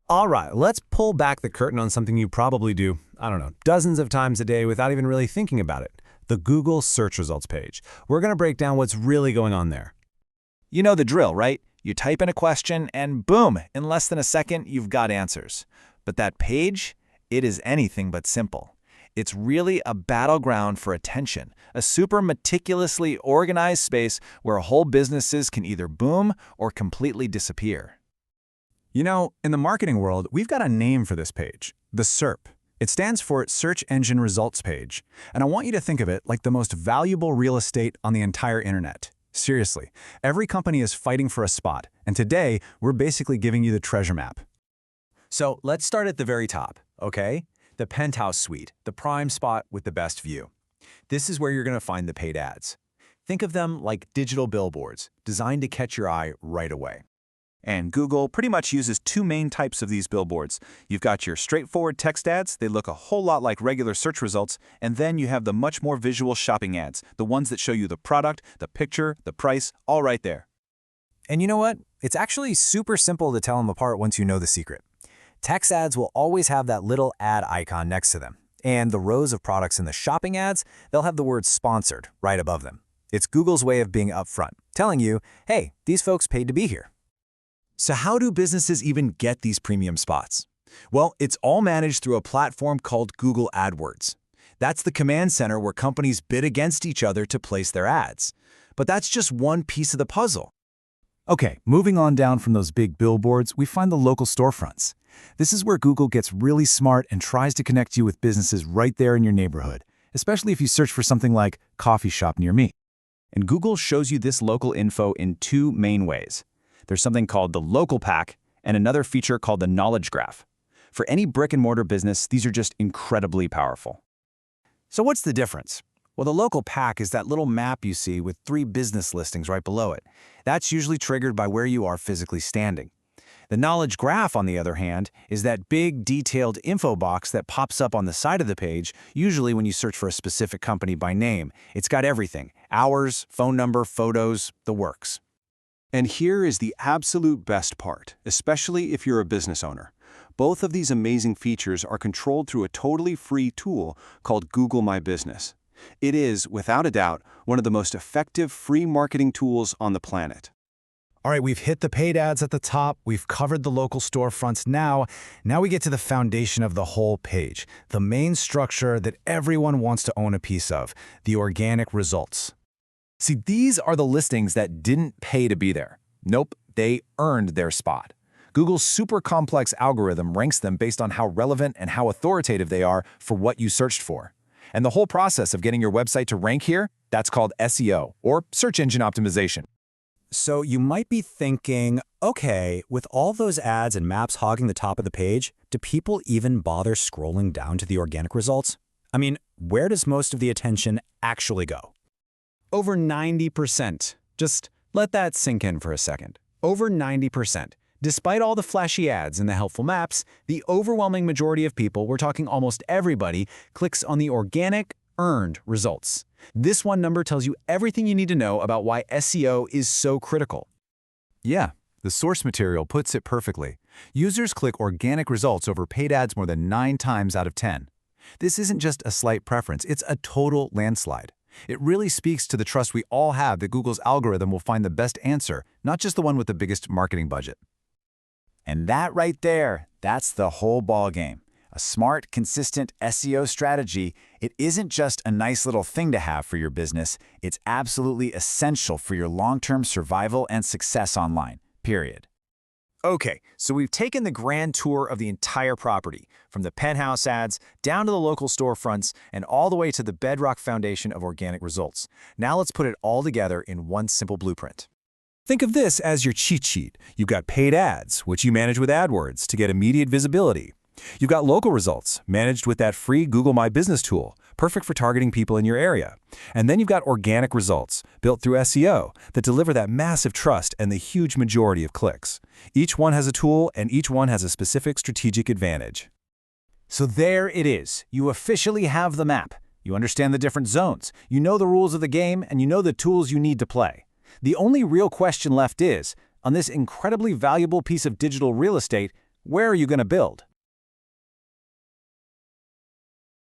All right, let's pull back the curtain on something you probably do, I don't know, dozens of times a day without even really thinking about it. The Google search results page. We're going to break down what's really going on there. You know the drill, right? You type in a question and boom, in less than a second, you've got answers. But that page, it is anything but simple. It's really a battleground for attention, a super meticulously organized space where whole businesses can either boom or completely disappear. You know, in the marketing world, we've got a name for this page, the SERP. It stands for Search Engine Results Page, and I want you to think of it like the most valuable real estate on the entire internet. Seriously, every company is fighting for a spot, and today, we're basically giving you the treasure map. So let's start at the very top, okay? The penthouse suite, the prime spot with the best view. This is where you're going to find the paid ads. Think of them like digital billboards, designed to catch your eye right away. And Google pretty much uses two main types of these billboards. You've got your straightforward text ads, they look a whole lot like regular search results, and then you have the much more visual shopping ads, the ones that show you the product, the picture, the price, all right there. And you know what? It's actually super simple to tell them apart once you know the secret. Text ads will always have that little ad icon next to them. And the rows of products in the shopping ads, they'll have the word sponsored right above them. It's Google's way of being upfront, telling you, hey, these folks paid to be here. So how do businesses even get these premium spots? Well, it's all managed through a platform called Google AdWords. That's the command center where companies bid against each other to place their ads. But that's just one piece of the puzzle. Okay, moving on down from those big billboards, we find the local storefronts. This is where Google gets really smart and tries to connect you with businesses right there in your neighborhood, especially if you search for something like coffee shop near me. And Google shows you this local info in two main ways. There's something called the local pack and another feature called the knowledge graph. For any brick-and-mortar business, these are just incredibly powerful. So what's the difference? Well, the local pack is that little map you see with 3 business listings right below it. That's usually triggered by where you are physically standing. The knowledge graph, on the other hand, is that big, detailed info box that pops up on the side of the page, usually when you search for a specific company by name. It's got everything: hours, phone number, photos, the works. And here is the absolute best part, especially if you're a business owner. Both of these amazing features are controlled through a totally free tool called Google My Business. It is, without a doubt, one of the most effective free marketing tools on the planet. All right, we've hit the paid ads at the top, we've covered the local storefronts. Now we get to the foundation of the whole page, the main structure that everyone wants to own a piece of, the organic results. See, these are the listings that didn't pay to be there. Nope, they earned their spot. Google's super complex algorithm ranks them based on how relevant and how authoritative they are for what you searched for. And the whole process of getting your website to rank here, that's called SEO, or search engine optimization. So you might be thinking, okay, with all those ads and maps hogging the top of the page, do people even bother scrolling down to the organic results? I mean, where does most of the attention actually go? Over 90%. Just let that sink in for a second. Over 90%. Despite all the flashy ads and the helpful maps, the overwhelming majority of people, we're talking almost everybody, clicks on the organic, earned results. This one number tells you everything you need to know about why SEO is so critical. Yeah, the source material puts it perfectly. Users click organic results over paid ads more than 9 times out of 10. This isn't just a slight preference, it's a total landslide. It really speaks to the trust we all have that Google's algorithm will find the best answer, not just the one with the biggest marketing budget. And that right there, that's the whole ballgame. A smart, consistent SEO strategy, it isn't just a nice little thing to have for your business, it's absolutely essential for your long-term survival and success online, period. Okay, so we've taken the grand tour of the entire property, from the penthouse ads down to the local storefronts and all the way to the bedrock foundation of organic results. Now let's put it all together in one simple blueprint. Think of this as your cheat sheet. You've got paid ads, which you manage with AdWords to get immediate visibility. You've got local results, managed with that free Google My Business tool, perfect for targeting people in your area. And then you've got organic results, built through SEO, that deliver that massive trust and the huge majority of clicks. Each one has a tool, and each one has a specific strategic advantage. So there it is. You officially have the map. You understand the different zones. You know the rules of the game, and you know the tools you need to play. The only real question left is, on this incredibly valuable piece of digital real estate, Where are you going to build?